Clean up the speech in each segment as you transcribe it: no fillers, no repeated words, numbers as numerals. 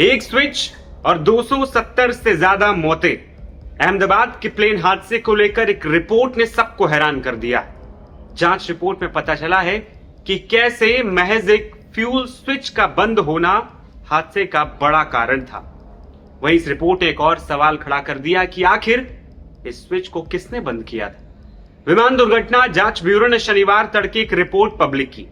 एक स्विच और 270 से ज्यादा मौतें। अहमदाबाद के प्लेन हादसे को लेकर एक रिपोर्ट ने सबको हैरान कर दिया। जांच रिपोर्ट में पता चला है कि कैसे महज एक फ्यूल स्विच का बंद होना हादसे का बड़ा कारण था। वहीं इस रिपोर्ट ने एक और सवाल खड़ा कर दिया कि आखिर इस स्विच को किसने बंद किया था। विमान दुर्घटना जांच ब्यूरो ने शनिवार तड़के एक रिपोर्ट पब्लिक की।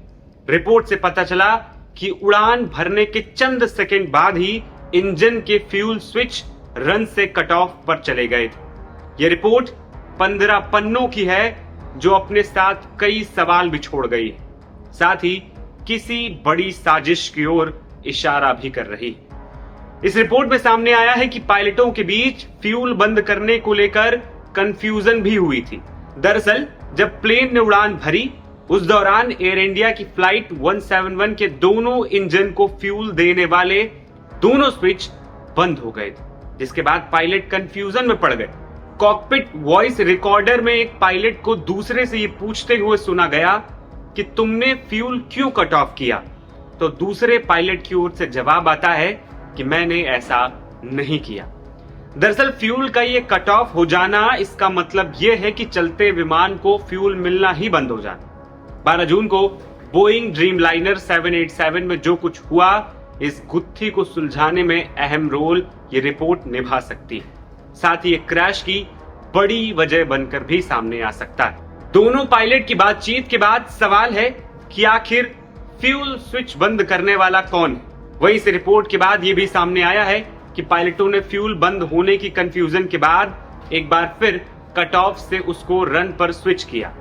रिपोर्ट से पता चला कि उड़ान भरने के चंद सेकंड बाद ही इंजन के फ्यूल स्विच रन से कट ऑफ पर चले गए थे। यह रिपोर्ट 15 पन्नों की है, जो अपने साथ कई सवाल भी छोड़ गई है, साथ ही किसी बड़ी साजिश की ओर इशारा भी कर रही है। इस रिपोर्ट में सामने आया है कि पायलटों के बीच फ्यूल बंद करने को लेकर कंफ्यूजन भी हुई थी। दरअसल जब प्लेन ने उड़ान भरी, उस दौरान एयर इंडिया की फ्लाइट 171 के दोनों इंजन को फ्यूल देने वाले दोनों स्विच बंद हो गए थे, जिसके बाद पायलट कंफ्यूजन में पड़ गए। कॉकपिट वॉइस रिकॉर्डर में एक पायलट को दूसरे से ये पूछते हुए सुना गया कि तुमने फ्यूल क्यों कट ऑफ किया, तो दूसरे पायलट की ओर से जवाब आता है कि मैंने ऐसा नहीं किया। दरअसल फ्यूल का ये कट ऑफ हो जाना, इसका मतलब यह है कि चलते विमान को फ्यूल मिलना ही बंद हो जाना। 12 जून को बोइंग ड्रीमलाइनर 787 में जो कुछ हुआ, इस गुत्थी को सुलझाने में अहम रोल ये रिपोर्ट निभा सकती है। साथ ही एक क्रैश की बड़ी वजह बनकर भी सामने आ सकता है। दोनों पायलट की बातचीत के बाद सवाल है कि आखिर फ्यूल स्विच बंद करने वाला कौन है। वहीं इस रिपोर्ट के बाद यह भी सामने आया है कि पायलटों ने फ्यूल बंद होने की कंफ्यूजन के बाद एक बार फिर कट ऑफ से उसको रन पर स्विच किया।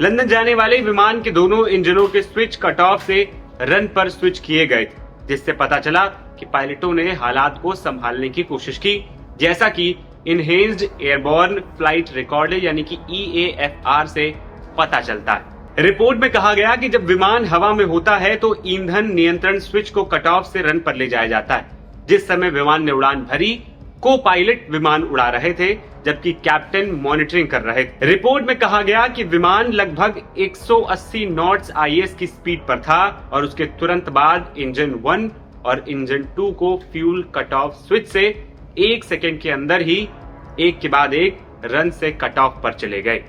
लंदन जाने वाले विमान के दोनों इंजनों के स्विच कट ऑफ से रन पर स्विच किए गए थे, जिससे पता चला कि पायलटों ने हालात को संभालने की कोशिश की, जैसा कि इनहेंस्ड एयरबॉर्न फ्लाइट रिकॉर्डर यानी कि EAFR से पता चलता है। रिपोर्ट में कहा गया कि जब विमान हवा में होता है तो ईंधन नियंत्रण स्विच को कट ऑफ से रन पर ले जाया जाता है। जिस समय विमान ने उड़ान भरी, को पायलट विमान उड़ा रहे थे, जबकि कैप्टन मॉनिटरिंग कर रहे थे। रिपोर्ट में कहा गया कि विमान लगभग 180 नॉट्स IS की स्पीड पर था और उसके तुरंत बाद इंजन 1 और इंजन 2 को फ्यूल कट ऑफ स्विच से 1 सेकेंड के अंदर ही एक के बाद एक रन से कट ऑफ पर चले गए।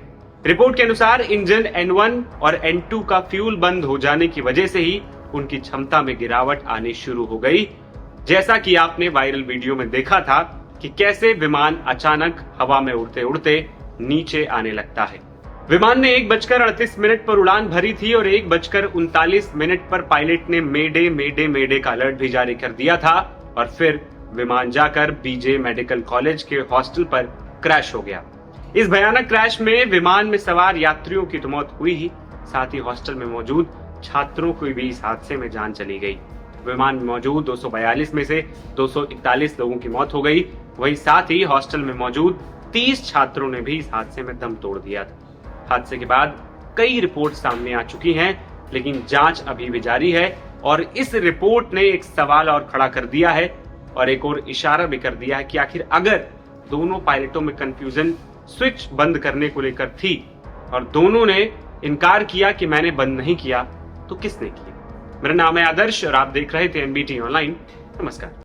रिपोर्ट के अनुसार इंजन N1 और N2 का फ्यूल बंद हो जाने की वजह से ही उनकी क्षमता में गिरावट आनी शुरू हो गई, जैसा कि आपने वायरल वीडियो में देखा था कि कैसे विमान अचानक हवा में उड़ते उड़ते नीचे आने लगता है। विमान ने 1:38 पर उड़ान भरी थी और 1:39 पर पायलट ने मेडे मेडे मेडे का अलर्ट भी जारी कर दिया था और फिर विमान जाकर BJ मेडिकल कॉलेज के हॉस्टल पर क्रैश हो गया। इस भयानक क्रैश में विमान में सवार यात्रियों की तो मौत हुई ही, साथ ही हॉस्टल में मौजूद छात्रों की भी इस हादसे में जान चली गई। विमान में मौजूद 242 में से 241 लोगों की मौत हो गई। वहीं साथ ही हॉस्टल में मौजूद 30 छात्रों ने भी इस हादसे में दम तोड़ दिया था। हादसे के बाद कई रिपोर्ट सामने आ चुकी हैं, लेकिन जांच अभी भी जारी है और इस रिपोर्ट ने एक सवाल और खड़ा कर दिया है और एक और इशारा भी कर दिया है कि आखिर अगर दोनों पायलटों में कंफ्यूजन स्विच बंद करने को लेकर थी और दोनों ने इनकार किया कि मैंने बंद नहीं किया, तो किसने किया। मेरा नाम है आदर्श और आप देख रहे थे MBT ऑनलाइन। नमस्कार।